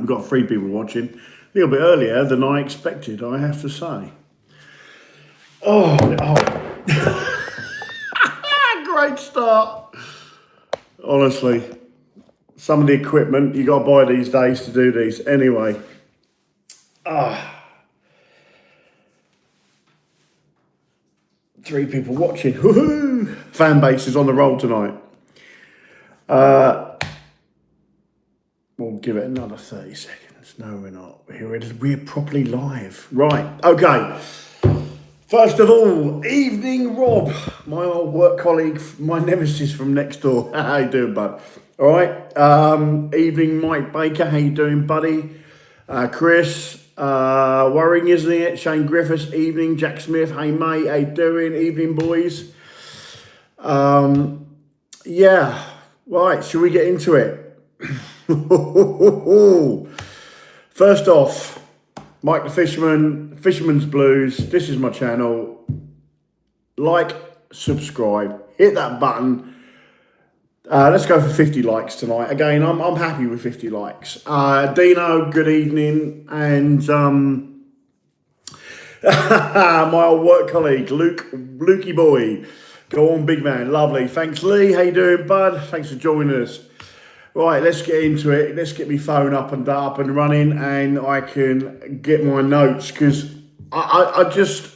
we've got 3 people watching. A little bit earlier than I expected, I have to say. Oh. Great start. Honestly, some of the equipment you got to buy these days to do these. Anyway. 3 people watching. Woohoo! Fan base is on the roll tonight. We'll give it another 30 seconds. No, we're not. We're properly live. Right. Okay. First of all, evening Rob, my old work colleague, my nemesis from next door. How you doing, bud? All right. Evening Mike Baker. How you doing, buddy? Chris. Worrying, isn't it? Shane Griffiths. Evening. Jack Smith. Hey, mate. How you doing? Evening, boys. Yeah. Right. Shall we get into it? First off, Mike the Fisherman, Fisherman's Bluez. This is my channel. Like, subscribe, hit that button. Let's go for 50 likes tonight. Again, I'm happy with 50 likes. Dino, good evening. And my old work colleague, Lukey boy. Go on, big man. Lovely. Thanks, Lee. How you doing, bud? Thanks for joining us. Right, let's get into it. Let's get my phone up and running, and I can get my notes, because I just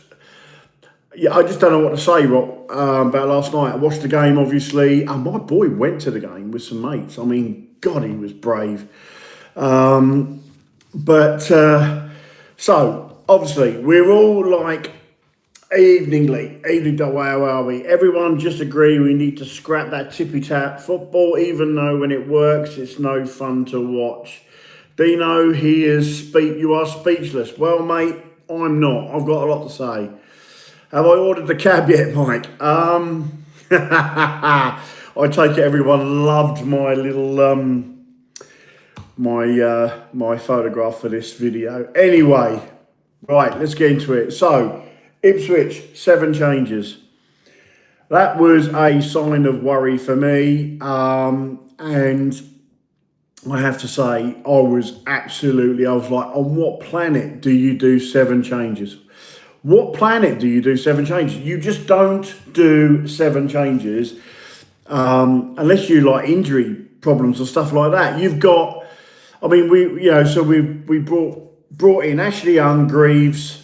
don't know what to say, Rob, about last night. I watched the game, obviously, and my boy went to the game with some mates. I mean, God, he was brave. So obviously, we're all like, evening, where are we? Everyone just agree we need to scrap that tippy-tap football, even though when it works, it's no fun to watch. Dino, you are speechless. Well, mate, I'm not. I've got a lot to say. Have I ordered the cab yet, Mike? I take it everyone loved my little, my photograph for this video. Anyway, right, let's get into it. So, Ipswich, 7 changes. That was a sign of worry for me. And I have to say, I was like, on what planet do you do 7 changes? What planet do you do 7 changes? You just don't do 7 changes unless you like injury problems or stuff like that. You've got, I mean, we brought in Ashley Young, Greaves,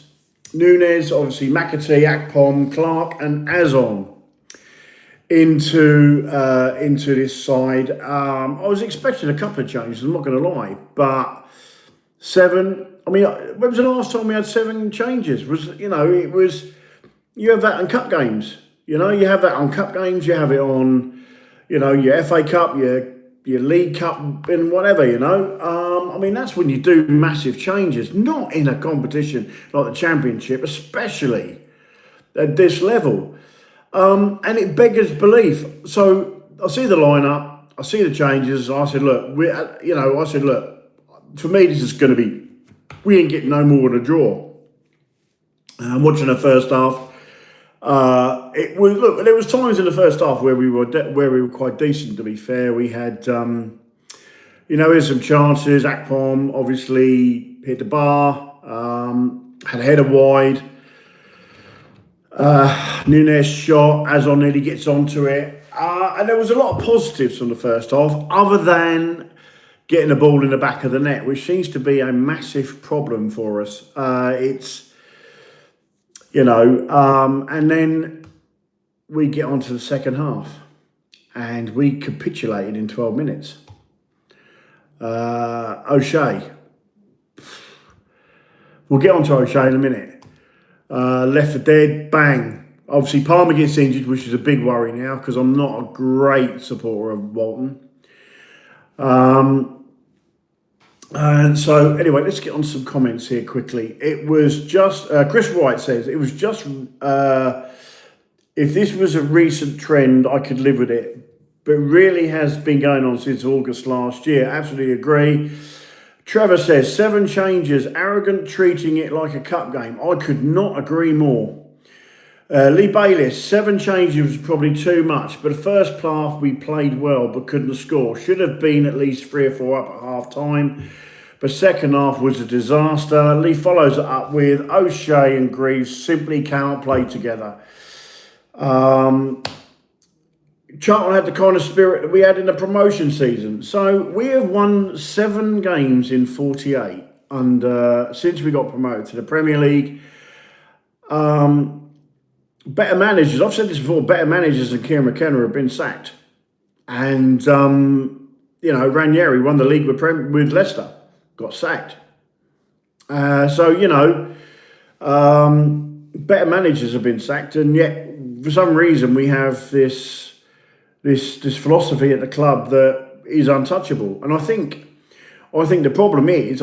Nunes, obviously McAtee, Akpom, Clark and Azon into this side. I was expecting a couple of changes, I'm not going to lie, but 7, I mean, when was the last time we had 7 changes? You have that on cup games. You have that on cup games, you have it on, your FA Cup, your League Cup and whatever, I mean, that's when you do massive changes, not in a competition like the Championship, especially at this level. And it beggars belief. So I see the lineup, I see the changes. I said, look, for me, this is going to be, we ain't getting no more than a draw. I'm watching the first half. There was times in the first half where we were quite decent, to be fair. We had, here's some chances. Akpom obviously hit the bar, had a header wide. Nunes shot, Azon nearly gets onto it. And there was a lot of positives from the first half, other than getting the ball in the back of the net, which seems to be a massive problem for us. And then we get on to the second half and we capitulated in 12 minutes. O'Shea. We'll get on to O'Shea in a minute. Left for dead, bang. Obviously, Palmer gets injured, which is a big worry now because I'm not a great supporter of Walton. And so, anyway, let's get on some comments here quickly. It was just, Chris Wright says, it was just, if this was a recent trend, I could live with it. But really has been going on since August last year. Absolutely agree. Trevor says, 7 changes, arrogant, treating it like a cup game. I could not agree more. Lee Bayliss, 7 changes was probably too much, but the first half we played well but couldn't score. Should have been at least 3 or 4 up at half time. But second half was a disaster. Lee follows it up with O'Shea and Greaves simply cannot play together. Charlton had the kind of spirit that we had in the promotion season. So we have won 7 games in 48 since we got promoted to the Premier League. Better managers, I've said this before, better managers than Kieran McKenna have been sacked. And, Ranieri won the league with Leicester, got sacked. Better managers have been sacked, and yet for some reason we have this philosophy at the club that is untouchable. And I think the problem is,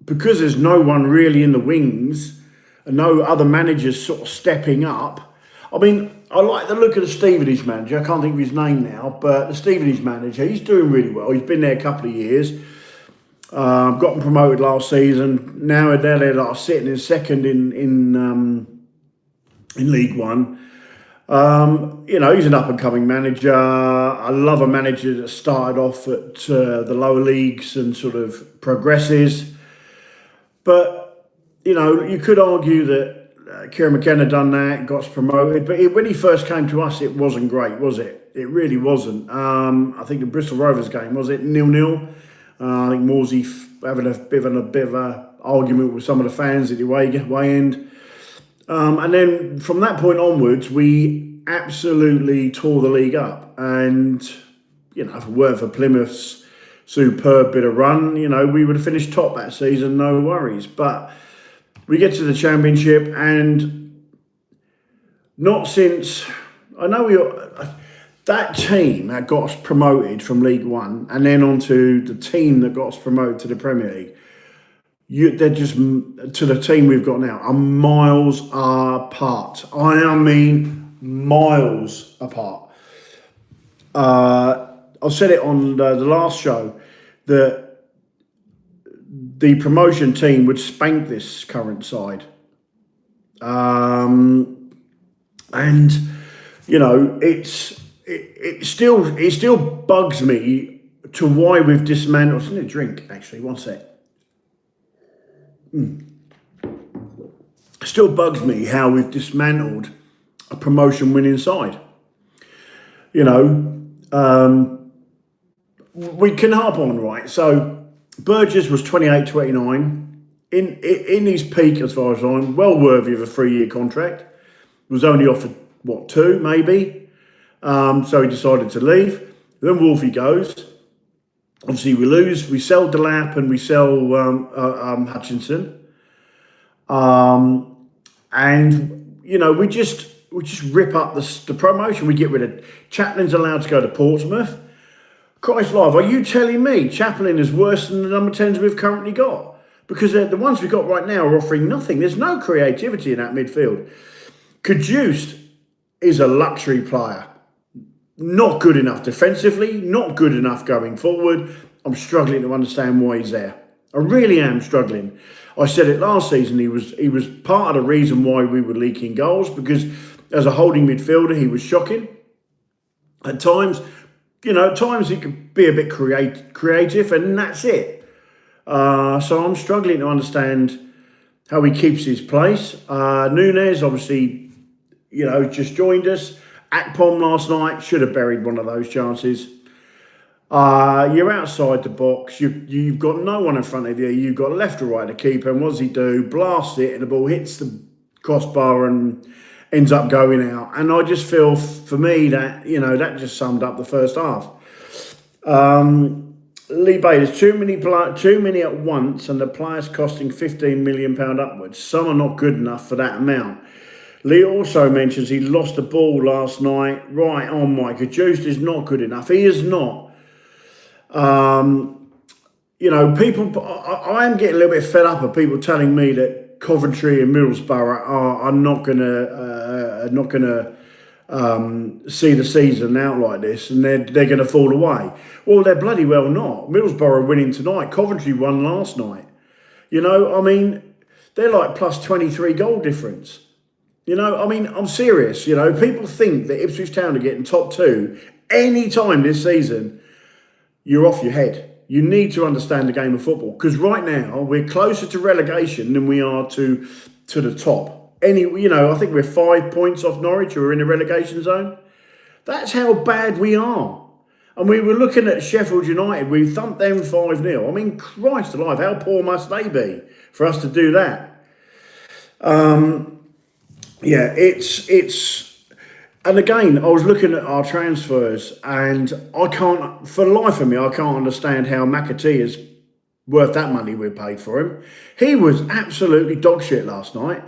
because there's no one really in the wings and no other managers sort of stepping up. I mean, I like the look of the Stevenage manager. I can't think of his name now, but the Stevenage manager, he's doing really well. He's been there a couple of years. Got them promoted last season. Now they're like sitting in second in League One. He's an up-and-coming manager. I love a manager that started off at the lower leagues and sort of progresses. But, you could argue that Kieran McKenna done that, got us promoted. But when he first came to us, it wasn't great, was it? It really wasn't. I think the Bristol Rovers game, was it 0-0? I think Morsey having a bit of a argument with some of the fans at the away end. And then from that point onwards, we absolutely tore the league up. And, if it weren't for Plymouth's superb bit of run, we would have finished top that season, no worries. But we get to the Championship, and not since, that team that got us promoted from League One and then onto the team that got us promoted to the Premier League, they're just, to the team we've got now, are miles apart. I mean, miles apart. I said it on the last show that the promotion team would spank this current side. It still bugs me to why we've dismantled. I need a drink, actually, one sec. It still bugs me how we've dismantled a promotion winning side. We can harp on, right? So Burgess was 28-29. In his peak, as far as I'm, well worthy of a 3-year contract. Was only offered, 2 maybe? So he decided to leave. Then Wolfie goes. Obviously, we lose. We sell Delap and we sell Hutchinson. We just rip up the promotion. We get rid of Chaplin's allowed to go to Portsmouth. Christ alive, are you telling me Chaplin is worse than the number 10s we've currently got? Because the ones we've got right now are offering nothing. There's no creativity in that midfield. Caduced is a luxury player. Not good enough defensively, not good enough going forward. I'm struggling to understand why he's there. I really am struggling. I said it last season, he was part of the reason why we were leaking goals, because as a holding midfielder, he was shocking. At times, he could be a bit creative, and that's it. So I'm struggling to understand how he keeps his place. Nunes, obviously, just joined us. Akpom last night should have buried one of those chances. You're outside the box. You've got no one in front of you. You've got left or right to keep. And what does he do? Blast it, and the ball hits the crossbar and ends up going out. And I just feel, for me, that that just summed up the first half. Lee Bailey's too many at once, and the players costing £15 million upwards. Some are not good enough for that amount. Lee also mentions he lost the ball last night. Right on, Mike. Juiced is not good enough. He is not. People. I am getting a little bit fed up of people telling me that Coventry and Middlesbrough are not gonna see the season out like this, and they're going to fall away. Well, they're bloody well not. Middlesbrough are winning tonight. Coventry won last night. They're like plus 23 goal difference. I'm serious. People think that Ipswich Town are getting top 2 any time this season. You're off your head. You need to understand the game of football, because right now we're closer to relegation than we are to the top. I think we're 5 points off Norwich, who are in the relegation zone. That's how bad we are. And we were looking at Sheffield United. We thumped them 5-0. I mean, Christ alive, how poor must they be for us to do that? And again, I was looking at our transfers, and for the life of me, I can't understand how McAtee is worth that money we paid for him. He was absolutely dog shit last night.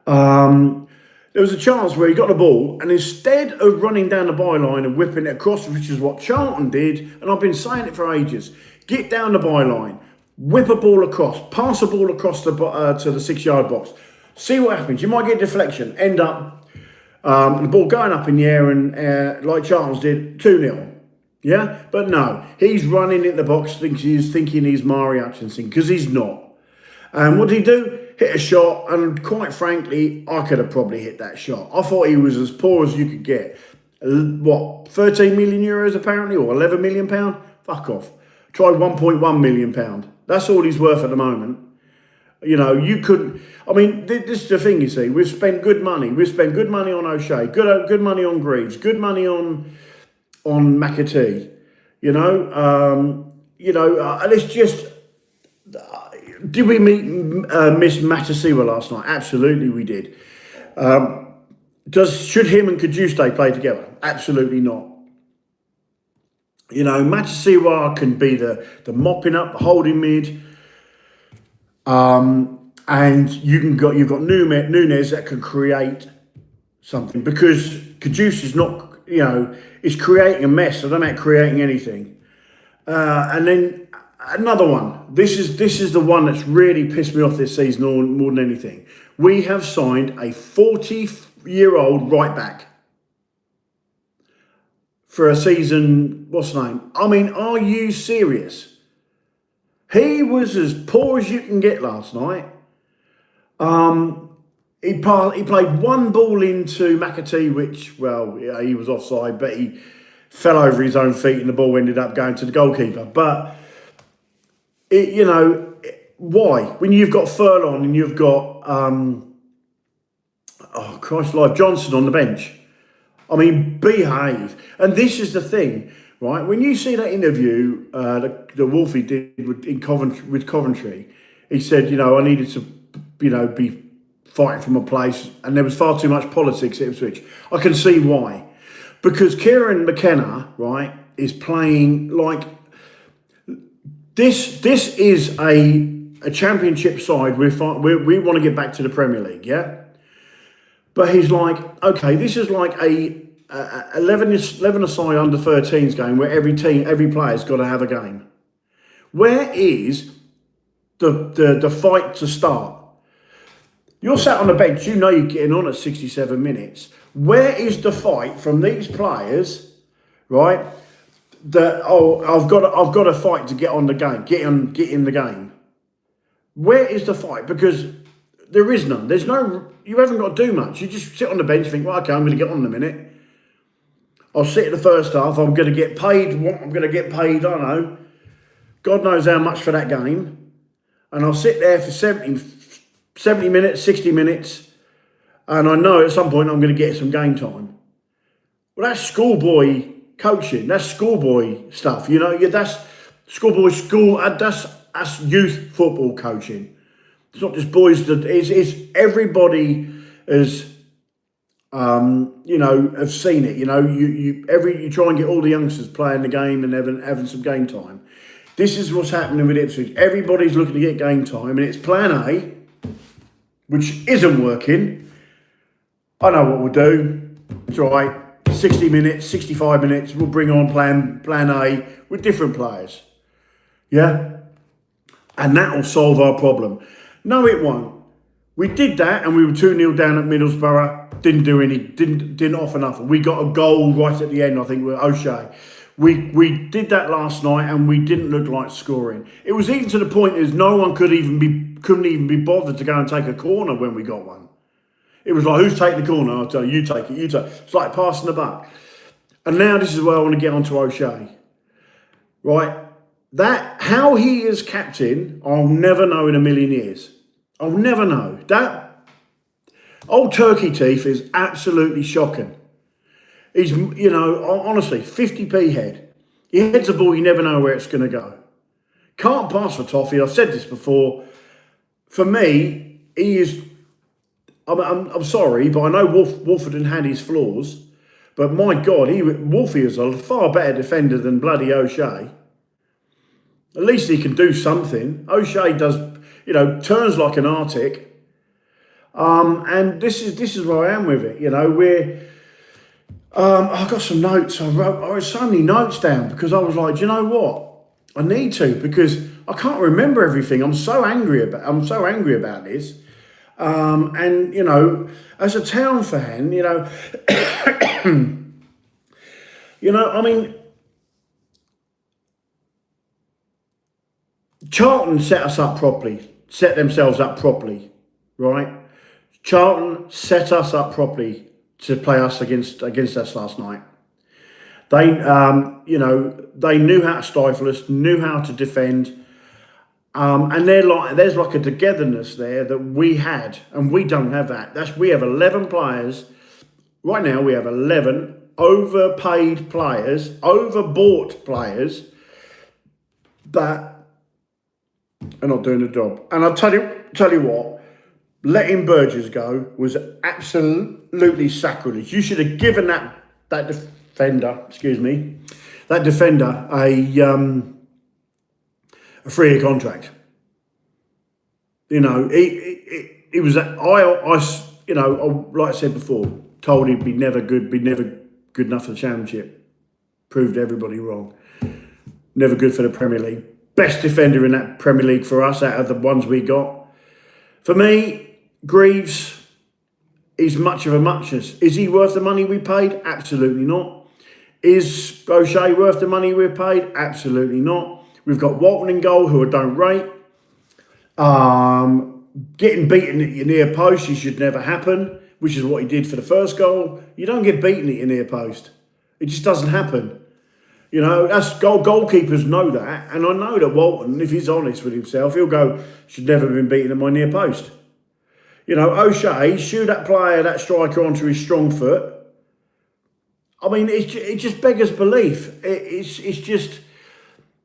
There was a chance where he got the ball, and instead of running down the byline and whipping it across, which is what Charlton did, and I've been saying it for ages, get down the byline, whip a ball across, pass a ball across to the 6-yard box, see what happens. You might get deflection, end up the ball going up in the air, and like Charles did, 2-0. Yeah? But no, he's running in the box thinking he's Mari Hutchinson, because he's not. And what did he do? Hit a shot, and quite frankly, I could have probably hit that shot. I thought he was as poor as you could get. 13 million euros apparently, or 11 million pound? Fuck off. Try 1.1 million pound. That's all he's worth at the moment. You couldn't. I mean, this is the thing, you see. We've spent good money. We've spent good money on O'Shea, good money on Greaves, good money on McAtee. And it's just. Did we miss Matasiwa last night? Absolutely, we did. Should him and Kajuste play together? Absolutely not. Matasiwa can be the mopping up, the holding mid. And you've got Nunes that can create something, because Caduce is not, is creating a mess. I don't know about creating anything. And then another one. This is the one that's really pissed me off this season more than anything. We have signed a 40-year-old right back for a season. What's the name? I mean, are you serious? He was as poor as you can get last night. He played one ball into McAtee, which, he was offside, but he fell over his own feet and the ball ended up going to the goalkeeper. But, why? When you've got Furlong and you've got, Johnson on the bench. I mean, behave. And this is the thing, right? When you see that interview the Wolfie did with Coventry, he said, I needed to, be fighting for my place, and there was far too much politics at Ipswich. I can see why. Because Kieran McKenna, right, is playing like this is a championship side. We want to get back to the Premier League, yeah? But he's like, okay, this is like a 11-a-side under 13s game where every player's got to have a game. Where is the fight to start? You're sat on the bench, you're getting on at 67 minutes. Where is the fight from these players, right? I've got to fight to get on the game, get in the game. Where is the fight? Because there is none. You haven't got to do much. You just sit on the bench and think, okay, I'm going to get on in a minute. I'll sit in the first half. I'm going to get paid. I'm going to get paid, I don't know, God knows how much for that game. And I'll sit there for 70 minutes, 60 minutes, and I know at some point I'm going to get some game time. Well, that's schoolboy coaching. That's schoolboy stuff. That's schoolboy school. That's youth football coaching. It's not just boys. It's everybody has, have seen it. You try and get all the youngsters playing the game and having some game time. This is what's happening with Ipswich. Everybody's looking to get game time, and it's plan A, which isn't working. I know what we'll do. It's all right. 60 minutes, 65 minutes, we'll bring on plan A with different players. Yeah? And that will solve our problem. No, it won't. We did that, and we were 2-0 down at Middlesbrough. Didn't offer nothing. We got a goal right at the end, I think, with O'Shea. We did that last night, and we didn't look like scoring. It was even to the point as no one couldn't even be bothered to go and take a corner when we got one. It was like, who's taking the corner? I'll tell you, you take it, It's like passing the buck. And now this is where I want to get onto O'Shea. Right? that how he is captain, I'll never know in a million years. I'll never know. That old turkey teeth is absolutely shocking. He's, honestly, 50p head. He heads the ball, you never know where it's going to go. Can't pass for toffee. I've said this before. For me, he is. I'm sorry, but I know Wolford had his flaws. But my God, Wolfie is a far better defender than bloody O'Shea. At least he can do something. O'Shea does, turns like an Arctic. And this is where I am with it. I've got some notes. I wrote so many notes down because I was like, do you know what? I need to, because I can't remember everything. I'm so angry about this. And as a town fan, I mean, Charlton set themselves up properly, right? Charlton set us up properly to play us against us last night. They, they knew how to stifle us, knew how to defend, and there's like a togetherness there that we had, and we don't have that. We have 11 players right now. We have 11 overpaid players, overbought players that are not doing the job. And I'll tell you what, letting Burgess go was absolutely sacrilege. You should have given that defender a 3-year contract. He was like I said before, told he'd be never good enough for the Championship. Proved everybody wrong. Never good for the Premier League. Best defender in that Premier League for us out of the ones we got. For me, Greaves is much of a muchness. Is he worth the money we paid? Absolutely not. Is O'Shea worth the money we paid? Absolutely not. We've got Walton in goal, who I don't rate. Getting beaten at your near post, should never happen, which is what he did for the first goal. You don't get beaten at your near post. It just doesn't happen. That's goalkeepers know that, and I know that Walton, if he's honest with himself, he'll go, should never have been beaten at my near post. O'Shea, shoot that player, that striker onto his strong foot. I mean, it just beggars belief. It's just,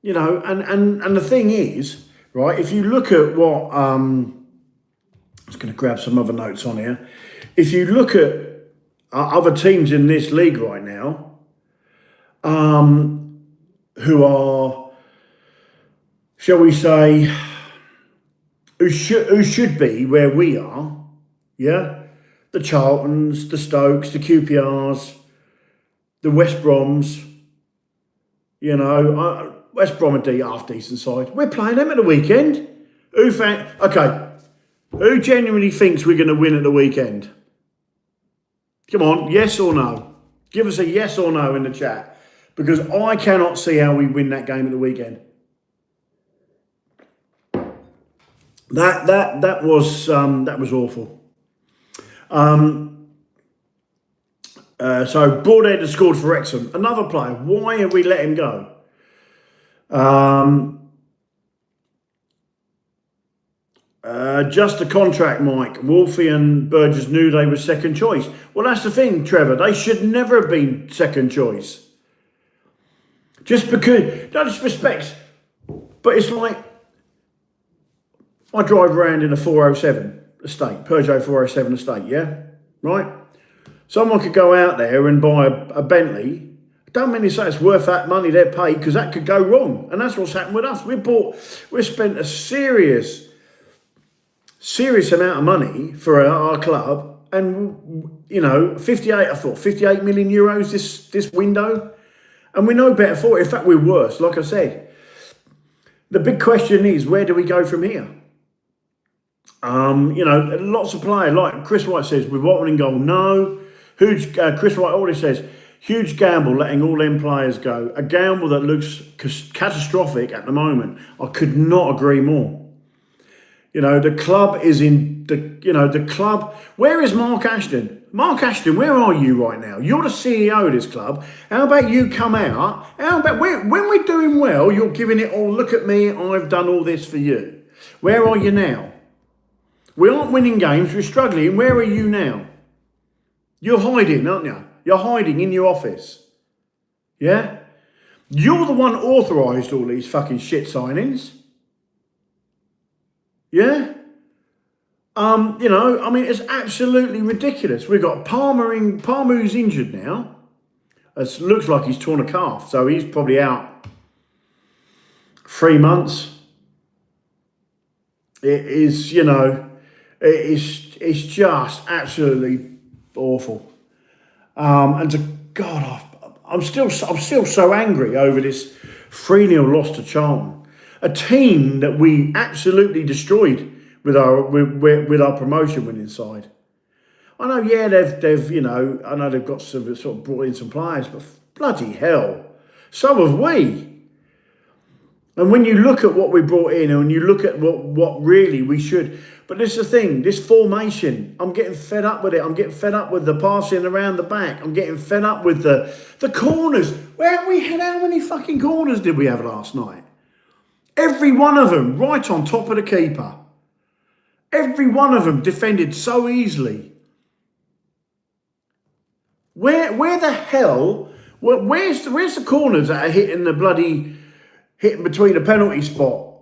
and the thing is, right, if you look at what, I was going to grab some other notes on here. If you look at other teams in this league right now, who are, shall we say, who should be where we are, yeah? The Charltons, the Stokes, the QPRs, the West Broms, West Brom are half decent side. We're playing them at the weekend. Who genuinely thinks we're going to win at the weekend? Come on, yes or no? Give us a yes or no in the chat. Because I cannot see how we win that game at the weekend. That was awful. So Broadhead has scored for Wrexham. Another player. Why have we let him go? Just the contract, Mike. Wolfie and Burgess knew they were second choice. Well, that's the thing, Trevor. They should never have been second choice. Just because, no disrespect, but it's like, I drive around in a 407 estate, Peugeot 407 estate, yeah? Right? Someone could go out there and buy a Bentley. Don't mean to say it's worth that money they're paid, because that could go wrong. And that's what's happened with us. We spent a serious amount of money for our club. And, 58 million euros this window. And we know better for it. In fact, we're worse, like I said. The big question is, where do we go from here? Lots of players, like Chris White says, with Walton in goal, no. Chris White always says, huge gamble letting all them players go. A gamble that looks catastrophic at the moment. I could not agree more. The club is in, the club, where is Mark Ashton? Mark Ashton, where are you right now? You're the CEO of this club. How about you come out? How about when we're doing well, you're giving it all, look at me, I've done all this for you. Where are you now? We aren't winning games, we're struggling. Where are you now? You're hiding, aren't you? You're hiding in your office. Yeah? You're the one authorised all these fucking shit signings. Yeah? You know, I mean, it's absolutely ridiculous. We've got Palmer's injured now. It looks like he's torn a calf, so he's probably out 3 months. It is, you know, it's just absolutely awful. And to God, I'm still so angry over this 3-0 loss to Charlton, a team that we absolutely destroyed with our promotion winning side. I know, yeah, they've you know, I know they've got some sort of brought in some players, but bloody hell, so have we. And when you look at what we brought in, and you look at what really we should, but this is the thing, this formation, I'm getting fed up with it. I'm getting fed up with the passing around the back. I'm getting fed up with the corners. How many fucking corners did we have last night? Every one of them right on top of the keeper. Every one of them defended so easily. Where the hell? Where's the corners that are hitting between the penalty spot,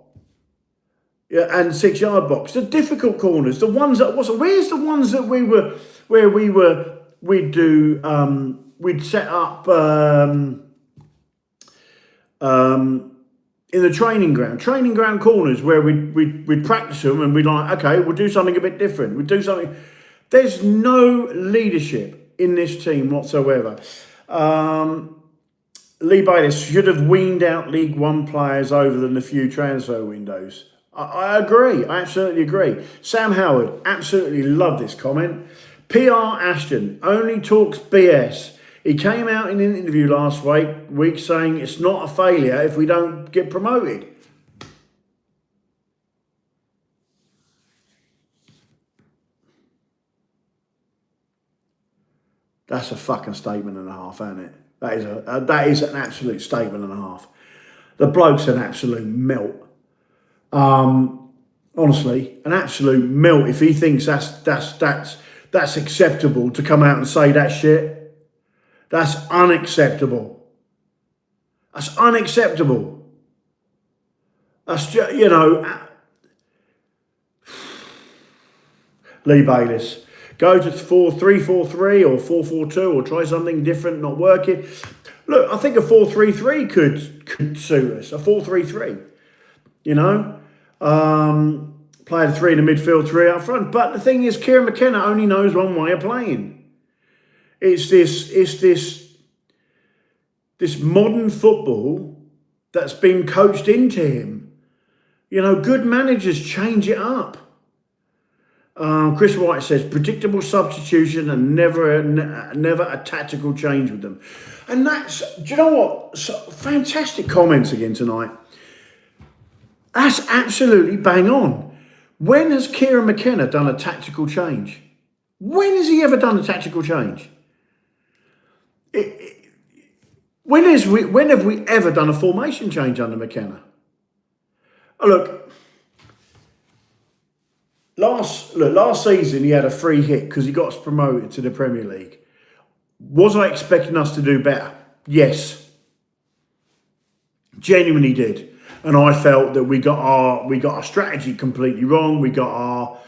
yeah, and 6-yard box? The difficult corners, the ones that where's the ones that we'd set up in the training ground corners where we'd practice them, and we'd like, okay, we'll do something a bit different. We'll do something. There's no leadership in this team whatsoever. Lee Bayliss should have weaned out League One players over than a few transfer windows. I agree. I absolutely agree. Sam Howard, absolutely love this comment. PR Ashton only talks BS. He came out in an interview last week saying it's not a failure if we don't get promoted. That's a fucking statement and a half, isn't it? That is an absolute statement and a half. The bloke's an absolute melt. Honestly, an absolute melt. If he thinks that's acceptable to come out and say that shit, that's unacceptable. That's unacceptable. That's just, you know, Lee Bayliss. Go to 4-3-4-3 or 4-4-2 or try something different, not working. Look, I think a 4-3-3 could suit us. A 4-3-3, you know. Play the 3 in the midfield, 3 up front. But the thing is, Kieran McKenna only knows one way of playing. It's this modern football that's been coached into him. You know, good managers change it up. Chris White says predictable substitution and never a tactical change with them, and that's, do you know what? So, fantastic comments again tonight. That's absolutely bang on. When has Kieran McKenna done a tactical change? When has he ever done a tactical change? When have we ever done a formation change under McKenna? Oh, look. Last season he had a free hit because he got us promoted to the Premier League. Was I expecting us to do better? Yes, genuinely did, and I felt that we got our strategy completely wrong. We got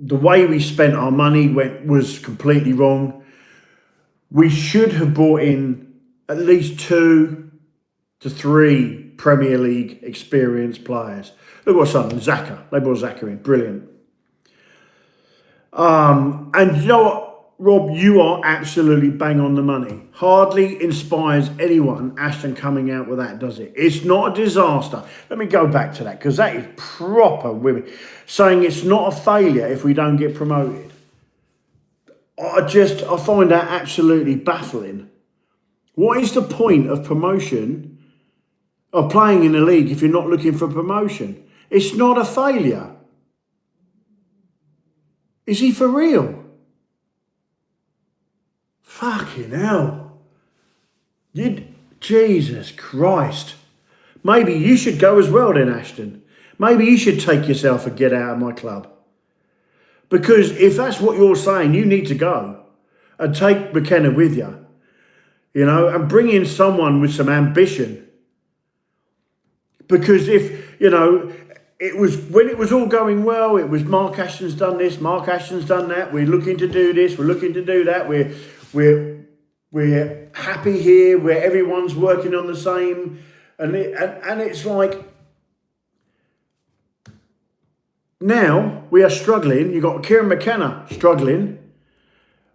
the way we spent our money was completely wrong. We should have brought in at least 2 to 3 Premier League experienced players. Look what's happened, Xhaka. They brought Xhaka in, brilliant. And you know what, Rob, you are absolutely bang on the money. Hardly inspires anyone, Ashton coming out with that, does it? It's not a disaster. Let me go back to that, because that is proper women. Saying it's not a failure if we don't get promoted. I find that absolutely baffling. What is the point of promotion, of playing in the league, if you're not looking for promotion? It's not a failure. Is he for real? Fucking hell. Jesus Christ. Maybe you should go as well then, Ashton. Maybe you should take yourself and get out of my club. Because if that's what you're saying, you need to go and take McKenna with you, and bring in someone with some ambition. Because if, it was when it was all going well, it was Mark Ashton's done this, Mark Ashton's done that, we're looking to do this, we're looking to do that, we're happy here, where everyone's working on the same, and it's like, now we are struggling. You've got Kieran McKenna struggling.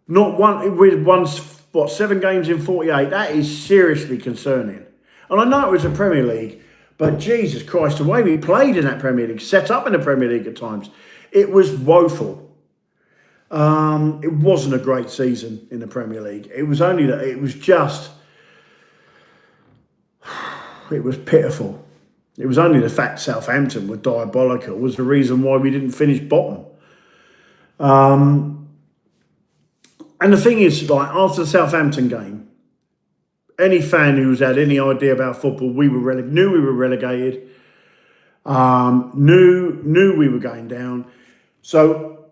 Not one with 7 games in 48. That is seriously concerning. And I know it was a Premier League, but Jesus Christ, the way we played in that Premier League, set up in the Premier League at times, it was woeful. It wasn't a great season in the Premier League. It was only that it was pitiful. It was only the fact Southampton were diabolical was the reason why we didn't finish bottom. And the thing is, like, after the Southampton game, any fan who's had any idea about football, knew we were relegated, knew we were going down. So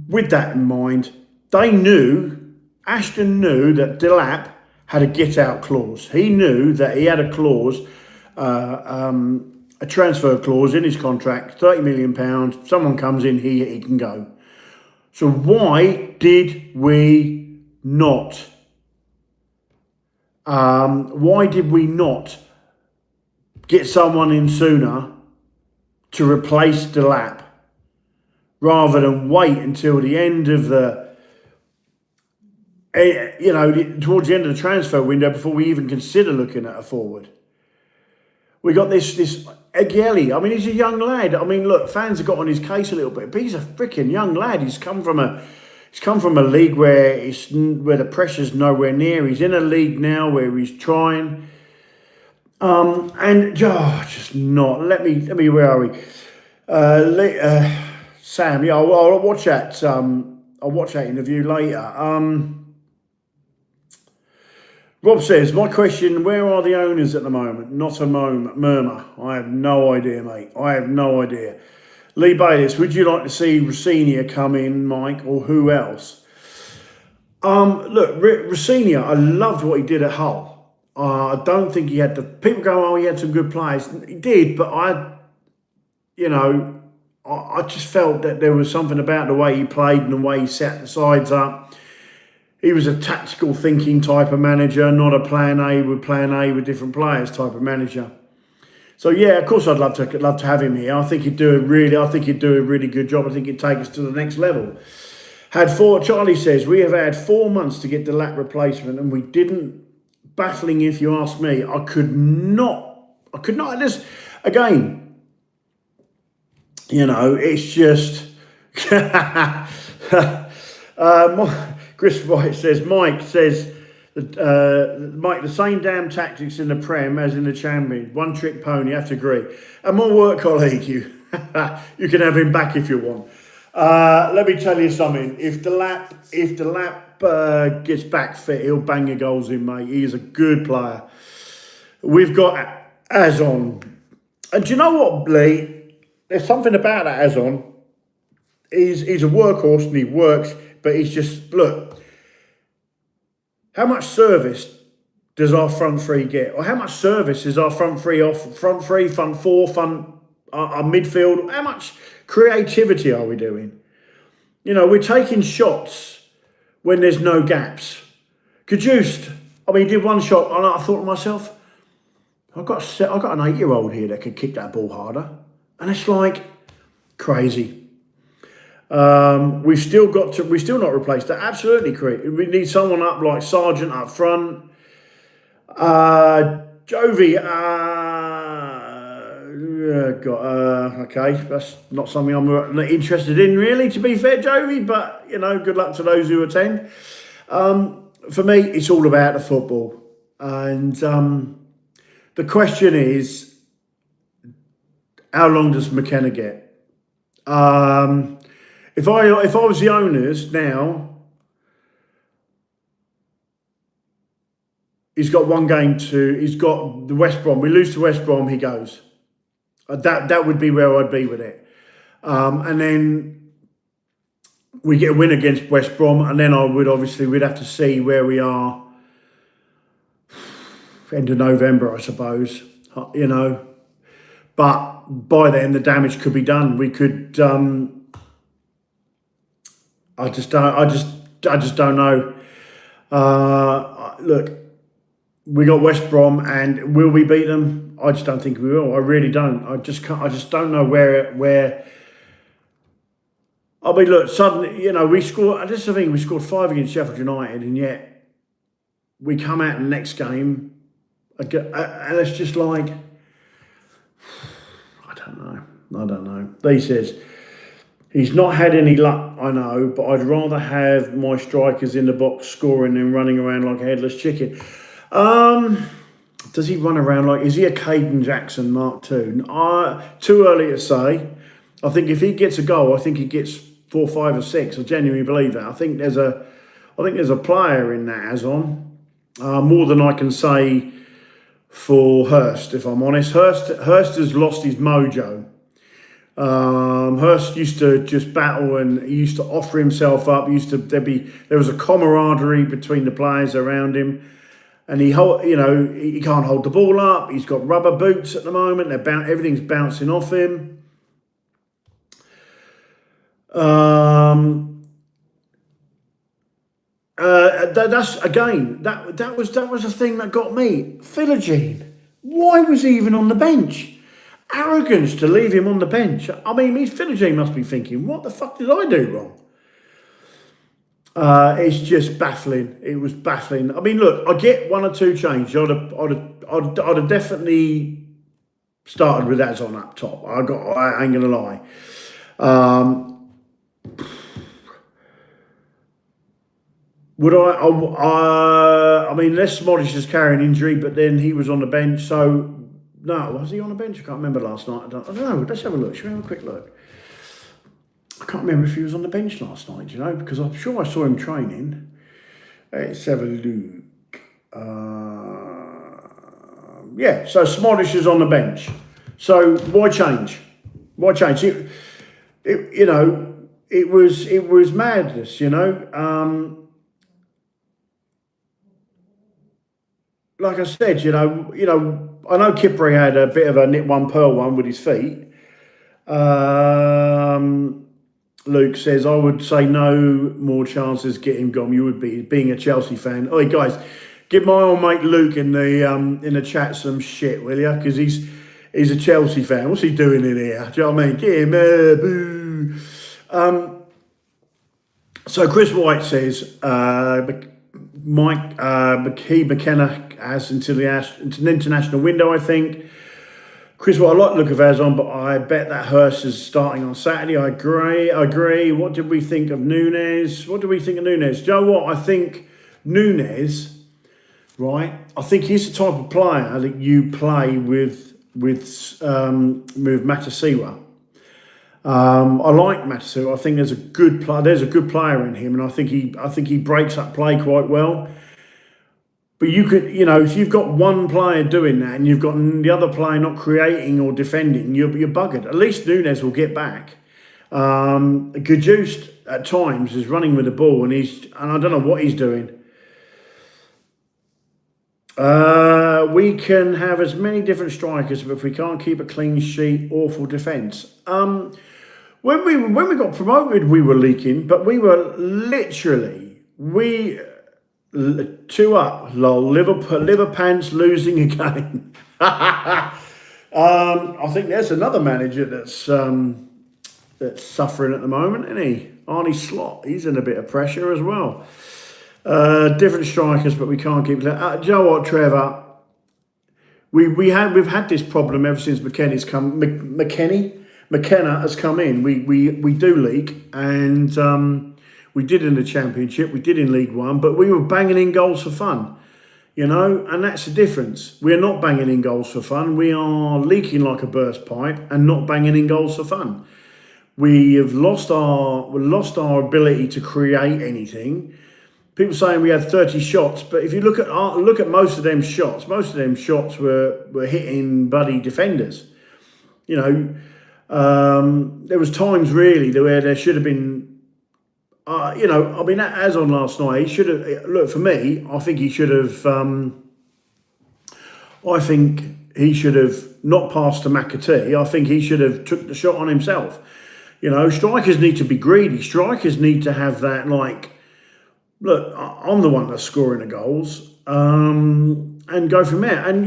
with that in mind, Ashton knew that Delap had a get-out clause. He knew that he had a clause, a transfer clause in his contract, £30 million. Someone comes in, he can go. So why did we not? Why did we not get someone in sooner to replace Delap, rather than wait until the end of towards the end of the transfer window before we even consider looking at a forward? We got this Egieli. I mean, he's a young lad. I mean, look, fans have got on his case a little bit, but he's a freaking young lad. He's come from a league where the pressure's nowhere near. He's in a league now where he's trying, just not. Let me. Where are we? Sam. Yeah, I'll watch that. I'll watch that interview later. Rob says, my question, where are the owners at the moment? Not a murmur. I have no idea, mate. I have no idea. Lee Bayliss, would you like to see Rossinia come in, Mike, or who else? Look, Rossinia, I loved what he did at Hull. I don't think he had people go, oh, he had some good players. He did, but I just felt that there was something about the way he played and the way he set the sides up. He was a tactical thinking type of manager, not a plan A with different players type of manager. So yeah, of course I'd love to have him here. I think he'd do a really good job. I think he'd take us to the next level. Charlie says, we have had 4 months to get the Lap replacement and we didn't. Baffling if you ask me. I could not this again. It's just Chris White says, Mike, the same damn tactics in the Prem as in the Champions. One trick pony, I have to agree. And my work colleague, you can have him back if you want. Let me tell you something. If the lap gets back fit, he'll bang your goals in, mate. He is a good player. We've got Azon. And do you know what, Lee? There's something about that Azon. He's a workhorse and he works, but he's just, look, how much service does our front three get? Or how much service is our front three, our midfield? How much creativity are we doing? We're taking shots when there's no gaps. Cajuste, he did one shot and I thought to myself, I've got an 8-year-old here that could kick that ball harder. And it's like crazy. We've still not replaced that. Absolutely correct. We need someone up like Sargent up front. Jovi, okay, that's not something I'm interested in really, to be fair, Jovi, but good luck to those who attend. For me, it's all about the football. And the question is, how long does McKenna get? If I was the owners now, he's got one game to. He's got the West Brom. We lose to West Brom, he goes. That would be where I'd be with it. And then we get a win against West Brom, and then we'd have to see where we are end of November, I suppose. You know, but by then the damage could be done. We could. I just don't know. Look, we got West Brom, and will we beat them? I just don't think we will. I really don't. I just don't know where. I mean, look, suddenly, you know, we scored. This is the thing. We scored 5 against Sheffield United, and yet we come out in the next game, and it's just like, I don't know. He says he's not had any luck, I know, but I'd rather have my strikers in the box scoring than running around like a headless chicken. Does he run around like, is he a Caden Jackson Mark II? Too early to say. I think if he gets a goal, I think he gets 4, 5 or 6. I genuinely believe that. I think there's a player in that as on. More than I can say for Hurst, if I'm honest. Hurst has lost his mojo. Hurst used to just battle, and he used to offer himself up. There was a camaraderie between the players around him, and he can't hold the ball up. He's got rubber boots at the moment. Everything's bouncing off him. That was the thing that got me. Philogene, why was he even on the bench? Arrogance to leave him on the bench. I mean, Philogene must be thinking, what the fuck did I do wrong? It's just baffling. It was baffling. I mean, look, I get 1 or 2 changes. I'd have definitely started with Azon up top. I ain't gonna lie. Would I mean, Les Smodish is carrying injury, but then he was on the bench, so. No, was he on the bench? I can't remember last night. I don't know. Let's have a look. Shall we have a quick look? I can't remember if he was on the bench last night, you know, because I'm sure I saw him training. Let's have a look. Yeah, so Smodish is on the bench. So why change? Why change? It was madness, you know. Like I said, you know, I know Kipri had a bit of a nit one pearl one with his feet. Luke says, I would say no more chances get him gone. You would be being a Chelsea fan. Oi guys, give my old mate Luke in the chat some shit, will you? Because he's a Chelsea fan. What's he doing in here? Do you know what I mean? Get him boo. So Chris White says, Mike McKenna has until the international window, I think. Chris, I like the look of Azon, but I bet that Hurst is starting on Saturday. I agree. What did we think of Nunes? Do you know what? I think Nunes, right? I think he's the type of player that you play with Matasiwa. I like Matsu. I think there's a good player in him, and I think he breaks that play quite well. But you could, if you've got one player doing that and you've got the other player not creating or defending, you're buggered. At least Nunes will get back. Gajust at times is running with the ball, and I don't know what he's doing. We can have as many different strikers, but if we can't keep a clean sheet, awful defence. When we got promoted, we were leaking, but we were literally 2 up. Lol, liver pants losing again. I think there's another manager that's suffering at the moment, isn't he? Arnie Slot. He's in a bit of pressure as well. Different strikers, but we can't keep. Do you know what, Trevor? We've had this problem ever since McKenna has come in. We do leak, and we did in the Championship, we did in League One, but we were banging in goals for fun, and that's the difference. We're not banging in goals for fun. We are leaking like a burst pipe and not banging in goals for fun. We have lost our ability to create anything. People saying we had 30 shots, but if you look at most of them shots were hitting bloody defenders. You know, there was times really where there should have been. You know, I mean, as on last night, he should have. Look, for me, I think he should have. I think he should have not passed to McAtee. I think he should have took the shot on himself. You know, strikers need to be greedy. Strikers need to have that, like, look, I'm the one that's scoring the goals, and go from there. And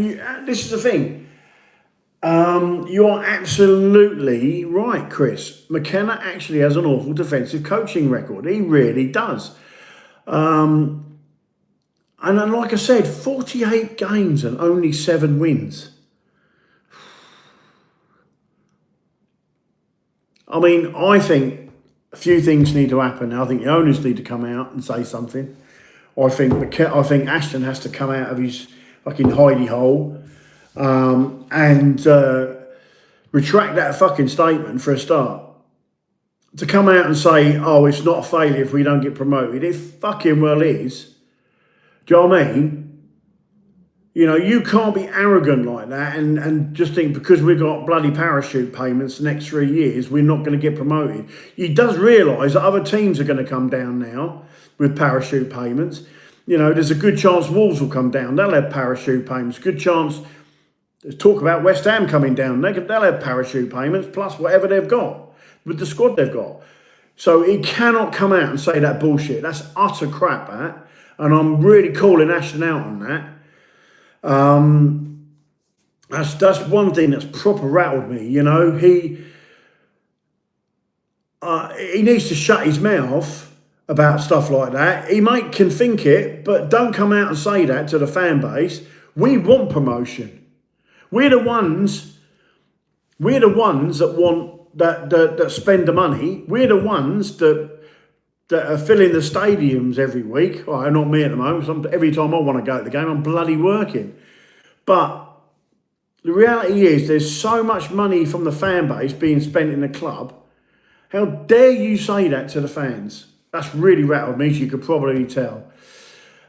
this is the thing. You are absolutely right, Chris. McKenna actually has an awful defensive coaching record. He really does. And then, like I said, 48 games and only 7 wins. I mean, I think a few things need to happen. I think the owners need to come out and say something. I think Ashton has to come out of his fucking hidey hole and retract that fucking statement for a start. To come out and say, oh, it's not a failure if we don't get promoted. It fucking well is. Do you know what I mean? You know, you can't be arrogant like that and just think because we've got bloody parachute payments the next 3 years, we're not going to get promoted. He does realise that other teams are going to come down now with parachute payments. You know, there's a good chance Wolves will come down. They'll have parachute payments. Good chance, there's talk about West Ham coming down. They'll have parachute payments plus whatever they've got with the squad they've got. So he cannot come out and say that bullshit. That's utter crap, that. And I'm really calling Ashton out on that. That's one thing that's proper rattled me. You know, he needs to shut his mouth about stuff like that. He can think it, but don't come out and say that to the fan base. We want promotion. We're the ones that want that spend the money. We're the ones that are filling the stadiums every week. Oh, not me at the moment. Every time I want to go to the game, I'm bloody working. But the reality is there's so much money from the fan base being spent in the club. How dare you say that to the fans? That's really rattled me, as you could probably tell.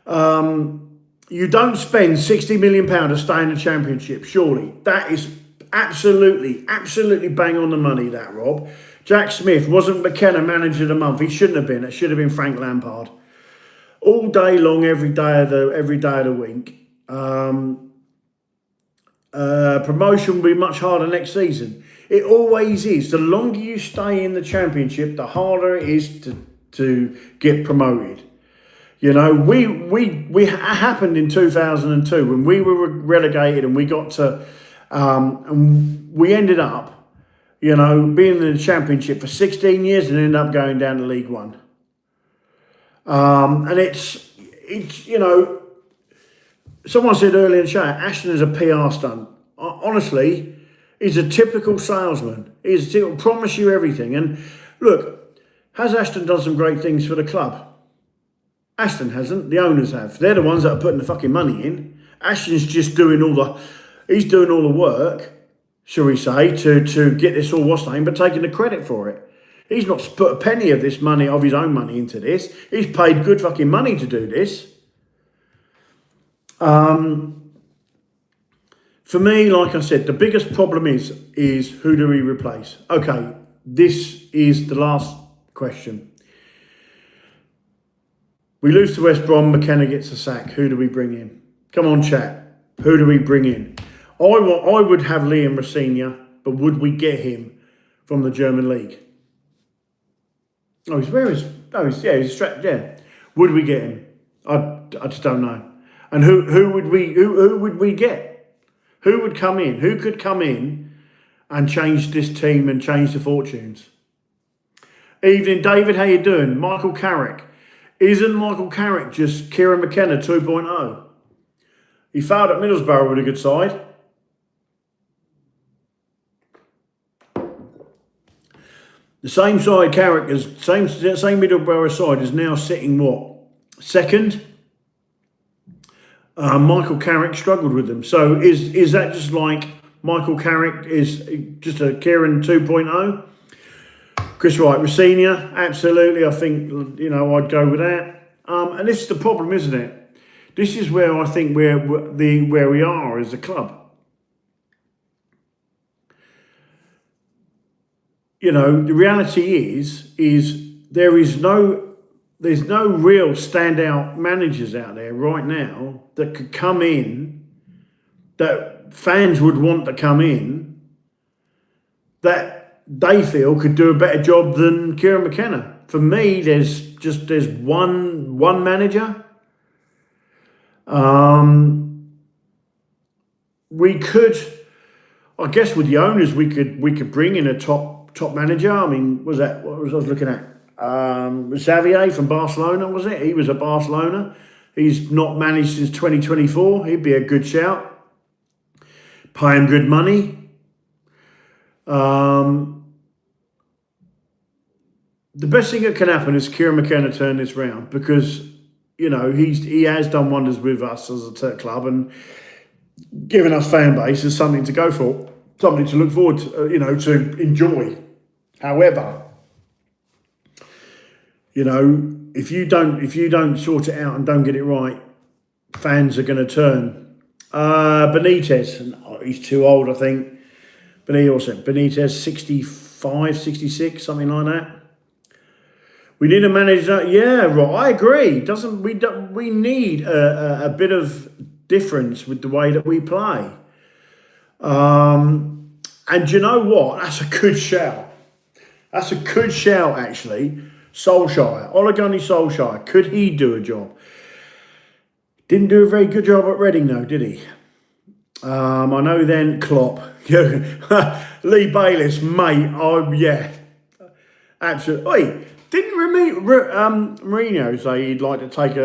You don't spend £60 million to stay in the Championship, surely. That is absolutely bang on the money, that, Rob. Jack Smith, wasn't McKenna manager of the month? He shouldn't have been. It should have been Frank Lampard. All day long, every day of the week. Promotion will be much harder next season. It always is. The longer you stay in the Championship, the harder it is to get promoted. You know, we happened in 2002 when we were relegated and we got to, and we ended up, you know, being in the Championship for 16 years and ended up going down to League One. And it's you know, someone said earlier in the show, Ashton is a PR stunt. Honestly, he's a typical salesman. He'll promise you everything. And look, has Ashton done some great things for the club? Ashton hasn't. The owners have. They're the ones that are putting the fucking money in. Ashton's just doing all the work, shall we say, to get this all what's name, but taking the credit for it. He's not put a penny of this money, of his own money, into this. He's paid good fucking money to do this. For me, like I said, the biggest problem is who do we replace? Okay, this is the last question. We lose to West Brom, McKenna gets a sack. Who do we bring in? Come on, chat. Who do we bring in? I would have Liam Rosenior, but would we get him from the German league? Oh, he's strapped. Yeah, would we get him? I just don't know. And who would we get? Who would come in? Who could come in and change this team and change the fortunes? Evening, David. How you doing? Michael Carrick. Isn't Michael Carrick just Kieran McKenna 2.0? He failed at Middlesbrough with a good side. The same side Carrick is same Middlesbrough side is now sitting what? Second. Michael Carrick struggled with them. So is that just like Michael Carrick is just a Kieran 2.0? Chris Wright, Rossini, absolutely. I think, you know, I'd go with that. And this is the problem, isn't it? This is where I think where we are as a club. You know, the reality is there's no real standout managers out there right now that could come in, that fans would want to come in, that they feel could do a better job than Kieran McKenna. For me, there's one manager. We could, I guess, with the owners, we could bring in a top manager. I mean, what was I was looking at? Xavier from Barcelona, was it? He was at Barcelona. He's not managed since 2024. He'd be a good shout. Pay him good money. The best thing that can happen is Kieran McKenna turn this round, because, you know, he has done wonders with us as a club and given us fan base as something to go for, something to look forward to, you know, to enjoy. However, you know, if you don't sort it out and don't get it right, fans are going to turn. Benitez, he's too old, I think. But he also, Benitez, 65, 66, something like that. We need a manager. Yeah, right. I agree. We need a bit of difference with the way that we play. And you know what? That's a good shout. That's a good shout, actually. Solskjaer, Ole Gunnar Solskjaer. Could he do a job? Didn't do a very good job at Reading, though, did he? I know then Klopp. Lee Bayliss, mate. Oh, yeah. Absolutely. Oi, didn't Mourinho say he'd like to take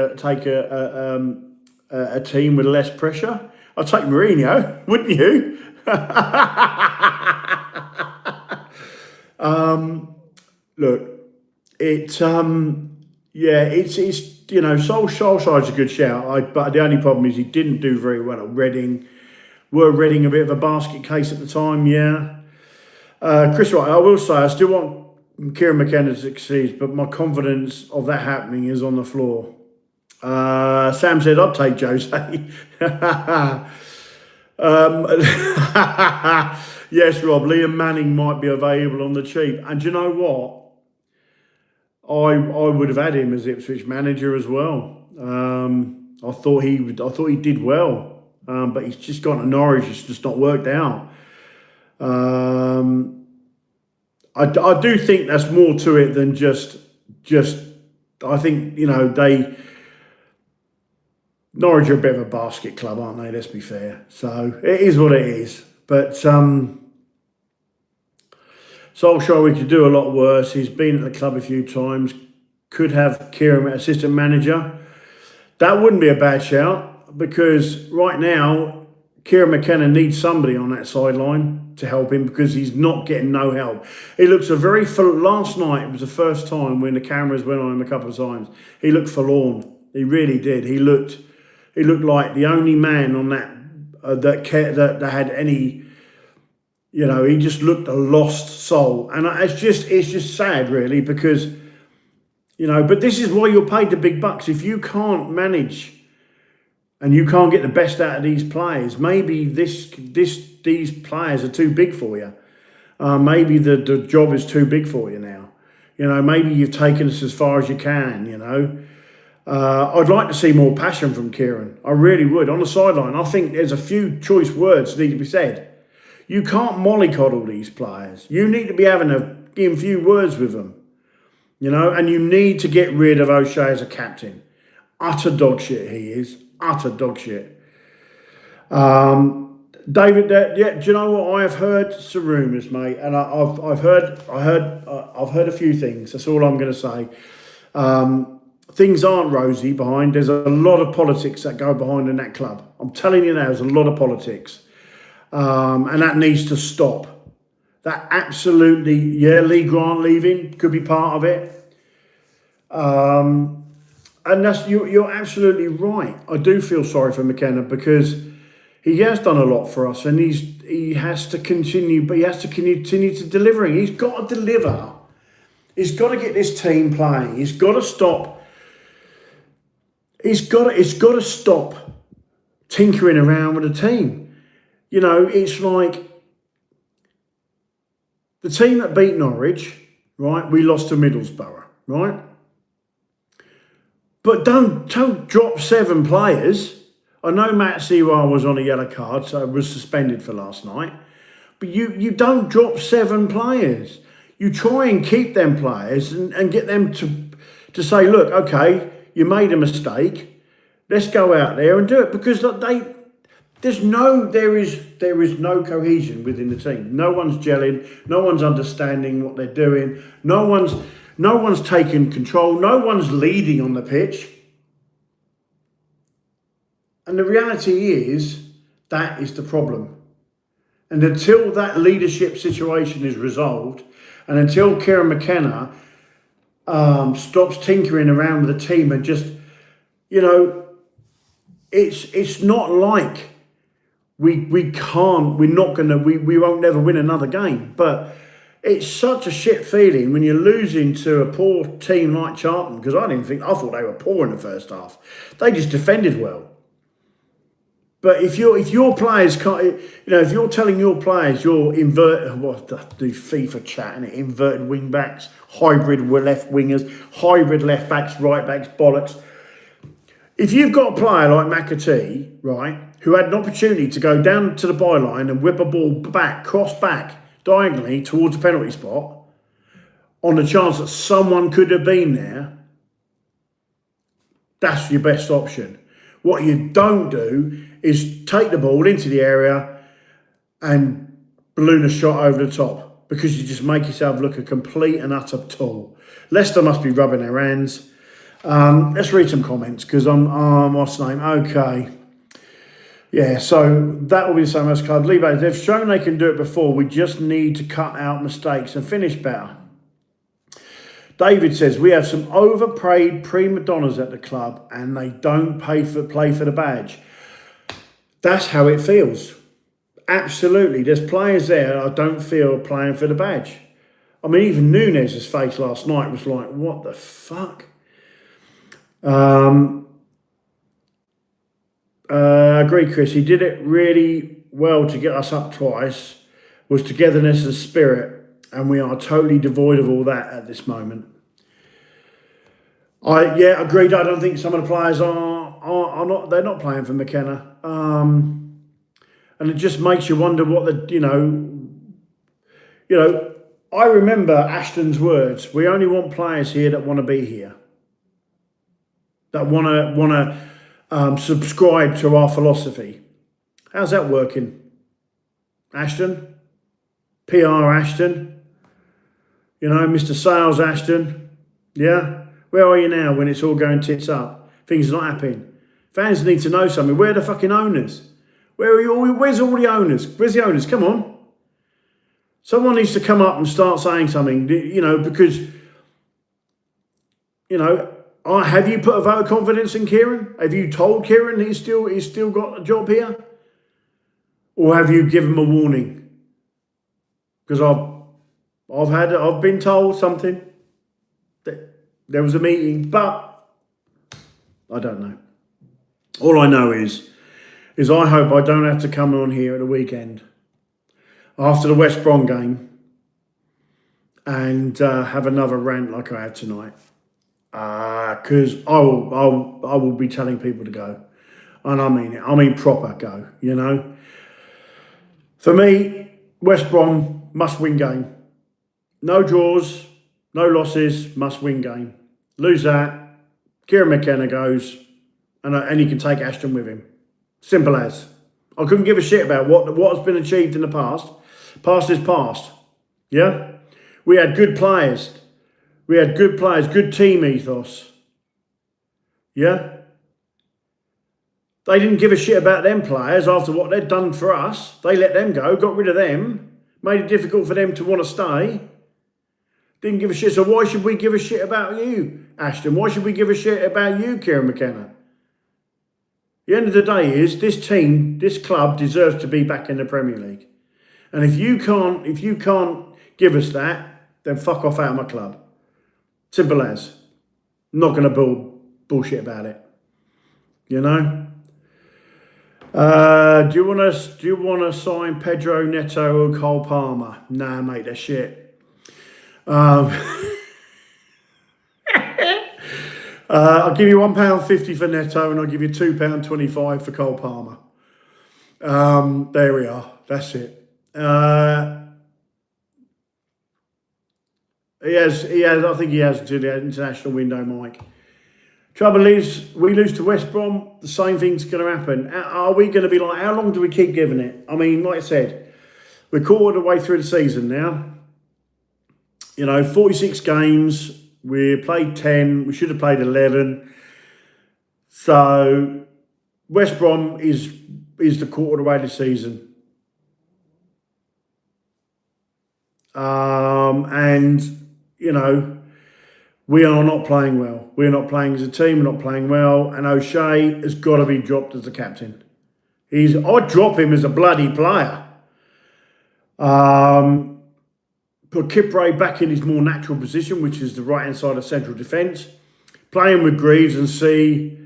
a team with less pressure? I'd take Mourinho, wouldn't you? Look, it's you know, Solskjaer's a good shout. But the only problem is he didn't do very well at Reading. Were Reading a bit of a basket case at the time? Yeah. Chris Wright, I will say I still want Kieran McKenna to succeed, but my confidence of that happening is on the floor. Sam said, I'd take Jose. Yes, Rob, Liam Manning might be available on the cheap. And you know what? I would have had him as Ipswich manager as well. I thought he did well, but he's just gone to Norwich. It's just not worked out. I do think that's more to it than just. I think, you know, Norwich are a bit of a basket club, aren't they? Let's be fair. So it is what it is. But Solskjaer, we could do a lot worse. He's been at the club a few times. Could have Kieran assistant manager. That wouldn't be a bad shout, because right now Kieran McKenna needs somebody on that sideline to help him, because he's not getting no help. He looks last night, it was the first time when the cameras went on him a couple of times. He looked forlorn. He really did. He looked like the only man on that that had any, you know, he just looked a lost soul. And it's just sad, really, because, you know, but this is why you're paid the big bucks. If you can't manage and you can't get the best out of these players, maybe these players are too big for you. Maybe the job is too big for you now. You know, maybe you've taken us as far as you can, you know. I'd like to see more passion from Kieran. I really would. On the sideline, I think there's a few choice words that need to be said. You can't mollycoddle these players. You need to be having a few words with them, you know, and you need to get rid of O'Shea as a captain. Utter dog shit he is. Utter dog shit. David, do you know what? I have heard some rumours, mate, and I've heard a few things. That's all I'm going to say. Things aren't rosy behind. There's a lot of politics that go behind in that club. I'm telling you now, there's a lot of politics. And that needs to stop. That absolutely, yeah, Lee Grant leaving could be part of it. And you're absolutely right. I do feel sorry for McKenna, because he has done a lot for us, and he has to continue, but he has to continue to delivering. He's got to deliver He's got to get this team playing. He's got to stop. It's got to stop tinkering around with the team. You know, it's like the team that beat Norwich, right? We lost to Middlesbrough, right? But don't drop 7 players. I know Matt Sewell was on a yellow card, so was suspended for last night. But you don't drop 7 players. You try and keep them players and get them to say, look, okay, you made a mistake. Let's go out there and do it, because there is no cohesion within the team. No one's gelling. No one's understanding what they're doing. No one's taking control. No one's leading on the pitch. And the reality is that is the problem. And until that leadership situation is resolved, and until Kieran McKenna stops tinkering around with the team and just, you know, it's not like we won't never win another game. But it's such a shit feeling when you're losing to a poor team like Charlton, because I thought they were poor in the first half. They just defended well. But if your players can't, you know, if you're telling your players you're do FIFA chat, and inverted wing backs, hybrid left wingers, hybrid left backs, right backs, bollocks. If you've got a player like McAtee, right, who had an opportunity to go down to the byline and whip a ball back, cross back, diagonally towards the penalty spot, on the chance that someone could have been there, that's your best option. What you don't do is take the ball into the area and balloon a shot over the top, because you just make yourself look a complete and utter tool. Leicester must be rubbing their hands. Let's read some comments, because what's the name? Okay. Yeah, so that will be the same as card. Lee Bates, they've shown they can do it before. We just need to cut out mistakes and finish better. David says, we have some overpaid prima donnas at the club and they don't play for the badge. That's how it feels. Absolutely. There's players there I don't feel are playing for the badge. I mean, even Nunez's face last night was like, what the fuck? I agree, Chris. He did it really well to get us up twice. Was togetherness and spirit. And we are totally devoid of all that at this moment. Agreed. I don't think some of the players are not. They're not playing for McKenna, and it just makes you wonder what I remember Ashton's words. We only want players here that want to be here, that want to subscribe to our philosophy. How's that working, Ashton? PR Ashton. You know, Mr. Sales Ashton, yeah? Where are you now when it's all going tits up? Things are not happening. Fans need to know something. Where are the fucking owners? Where's all the owners? Where's the owners? Come on. Someone needs to come up and start saying something, you know, because, you know, have you put a vote of confidence in Kieran? Have you told Kieran he's still got a job here? Or have you given him a warning? Because I've been told something, that there was a meeting, but I don't know. All I know is I hope I don't have to come on here at the weekend after the West Brom game and have another rant like I had tonight, because I will be telling people to go, and I mean it. I mean proper go. You know, for me, West Brom must win game. No draws, no losses, must win game. Lose that, Kieran McKenna goes, and he can take Ashton with him. Simple as. I couldn't give a shit about what has been achieved in the past. Past is past. Yeah? We had good players. Good team ethos. Yeah? They didn't give a shit about them players after what they'd done for us. They let them go, got rid of them, made it difficult for them to want to stay. Didn't give a shit. So why should we give a shit about you, Ashton? Why should we give a shit about you, Kieran McKenna? The end of the day is this team, this club deserves to be back in the Premier League. And if you can't give us that, then fuck off out of my club. Simple as. Not going to bullshit about it. You know. Do you want to sign Pedro Neto or Cole Palmer? Nah, mate, they're shit. I'll give you £1.50 for Neto, and I'll give you £2.25 for Cole Palmer. There we are. That's it. He has. I think he has to the international window, Mike. Trouble is, we lose to West Brom, the same thing's going to happen. Are we going to be like, how long do we keep giving it? I mean, like I said, we're quarter of the way through the season now. 46 games. We played 10. We should have played 11. So West Brom is the quarter of the way of the season. We are not playing well. We're not playing as a team. We're not playing well. And O'Shea has got to be dropped as the captain. I'd drop him as a bloody player. Put Kipre back in his more natural position, which is the right-hand side of central defence. Play him with Greaves and see...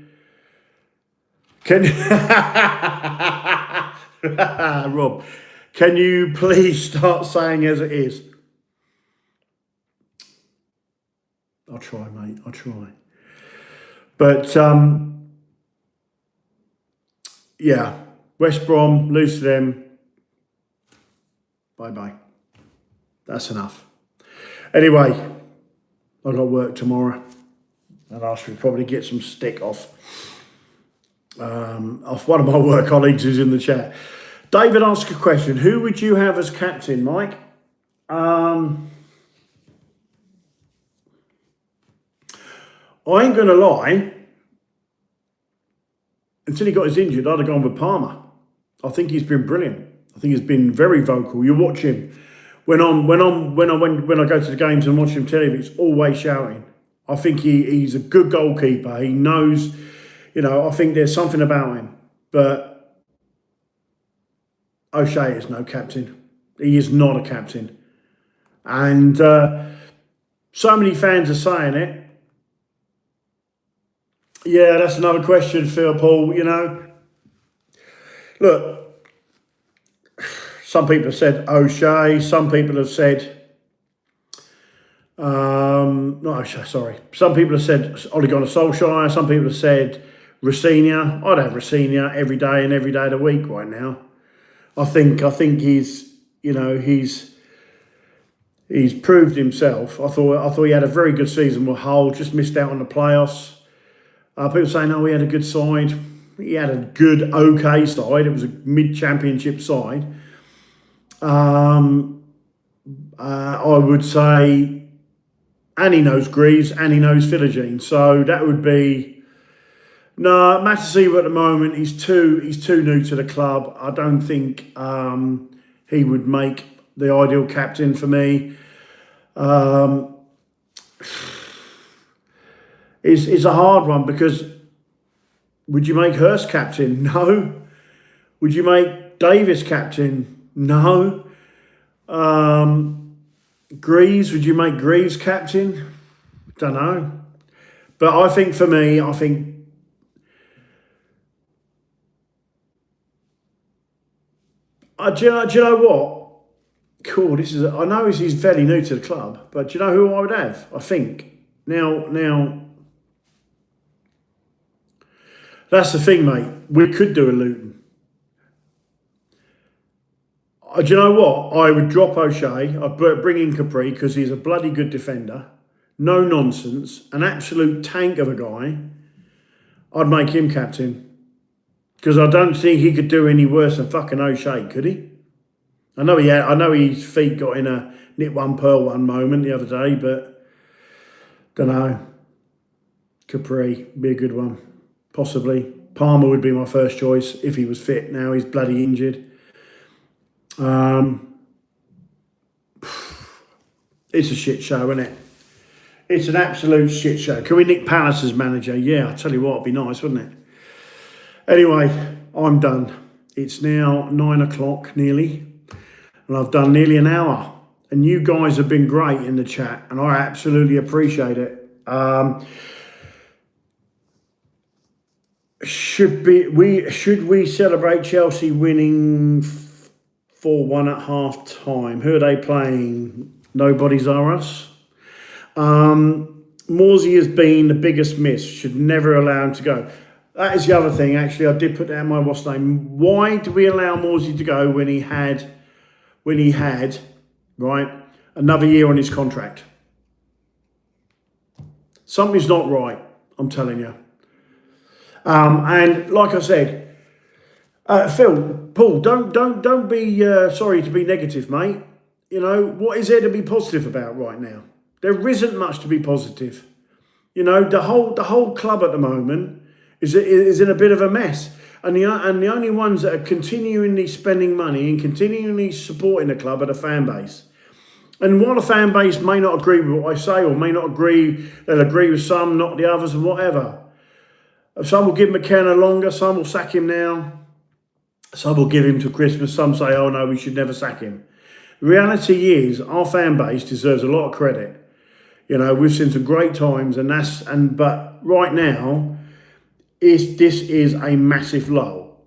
Rob, can you please start saying as it is? I'll try, mate. I'll try. But, yeah. West Brom, lose to them. Bye-bye. That's enough. Anyway, I've got work tomorrow. And I should probably get some stick off one of my work colleagues who's in the chat. David asked a question. Who would you have as captain, Mike? I ain't going to lie. Until he got his injured, I'd have gone with Palmer. I think he's been brilliant. I think he's been very vocal. You watch him. When I go to the games and watch him telling he's always shouting. I think he's a good goalkeeper. He knows, I think there's something about him. But O'Shea is no captain. He is not a captain. And so many fans are saying it. Yeah, that's another question, Phil Paul, Look, some people have said O'Shea, some people have said, not O'Shea, sorry. Some people have said Ole Gunnar Solskjaer, some people have said Rosinha. I'd have Rosinha every day and every day of the week right now. I think he's proved himself. I thought he had a very good season with Hull, just missed out on the playoffs. People saying, he had a good side. He had a good, okay side. It was a mid-championship side. I would say, and he knows Greaves, and he knows Philogene. So that would be... No, Matasiwa at the moment, he's too new to the club. I don't think he would make the ideal captain for me. It's a hard one because would you make Hurst captain? No. Would you make Davis captain? No. Greaves, would you make Greaves captain? Don't know. But I think for me, do you know what? Cool, I know he's fairly new to the club, but do you know who I would have? I think. Now, that's the thing, mate. We could do a Luton. Do you know what? I would drop O'Shea. I'd bring in Capri because he's a bloody good defender. No nonsense. An absolute tank of a guy. I'd make him captain. Because I don't think he could do any worse than fucking O'Shea, could he? I know his feet got in a nit one pearl one moment the other day, but don't know. Capri be a good one. Possibly. Palmer would be my first choice if he was fit. Now he's bloody injured. It's a shit show, isn't it? It's an absolute shit show. Can we nick Palace as manager? Yeah, I'll tell you what, it'd be nice, wouldn't it? Anyway, I'm done. It's now 9 o'clock nearly, and I've done nearly an hour. and you guys have been great in the chat, and I absolutely appreciate it. Should we celebrate Chelsea winning 4-1 at half time? Who are they playing? Nobody's are us. Morsey has been the biggest miss. Should never allow him to go. That is the other thing. Actually, I did put down my what's name. Why do we allow Morsey to go when he had right another year on his contract? Something's not right. I'm telling you. And like I said, Paul, don't be sorry to be negative, mate. You know, what is there to be positive about right now? There isn't much to be positive. You know, the whole club at the moment is in a bit of a mess, and the only ones that are continually spending money and continually supporting the club are the fan base. And while the fan base may not agree with what I say, or may not agree, they'll agree with some, not the others, and whatever. Some will give McKenna longer, some will sack him now, some will give him to Christmas, some say, oh no, we should never sack him. The reality is, our fan base deserves a lot of credit. You know, we've seen some great times, but right now, this is a massive lull.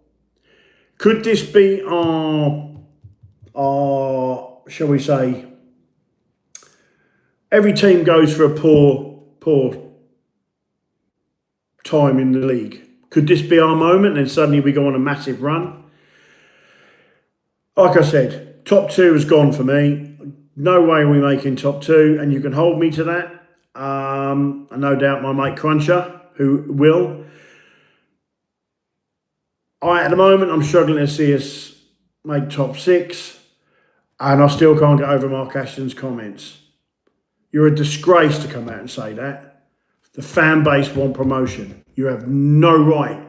Could this be our shall we say, every team goes for a poor time in the league. Could this be our moment and suddenly we go on a massive run? Like I said, top two has gone for me. No way are we making top two, and you can hold me to that. And no doubt my mate Cruncher, who will. At the moment, I'm struggling to see us make top six, and I still can't get over Mark Ashton's comments. You're a disgrace to come out and say that. The fan base want promotion. You have no right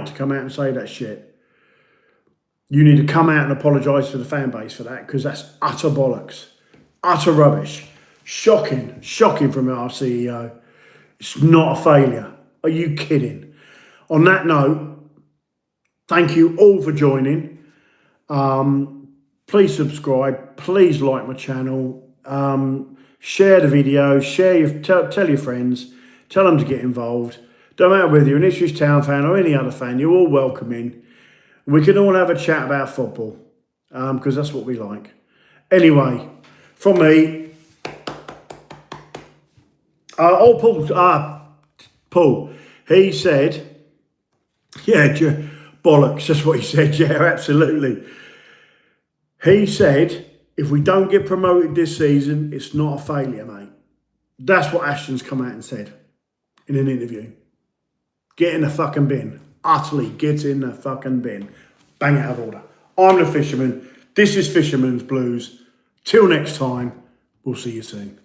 to come out and say that shit. You need to come out and apologise to the fan base for that, because that's utter bollocks, utter rubbish. Shocking from our CEO. It's not a failure. Are you kidding? On that note, thank you all for joining. Please subscribe. Please like my channel. Share the video. Tell your friends. Tell them to get involved. Don't matter whether you're an Ipswich Town fan or any other fan. You're all welcome in. We can all have a chat about football, because that's what we like. Anyway, from me. Paul. He said, yeah, bollocks. That's what he said. Yeah, absolutely. He said, if we don't get promoted this season, it's not a failure, mate. That's what Ashton's come out and said in an interview. Get in the fucking bin. Utterly get in the fucking bin. Bang out of order. I'm the Fisherman. This is Fisherman's Blues. Till next time, we'll see you soon.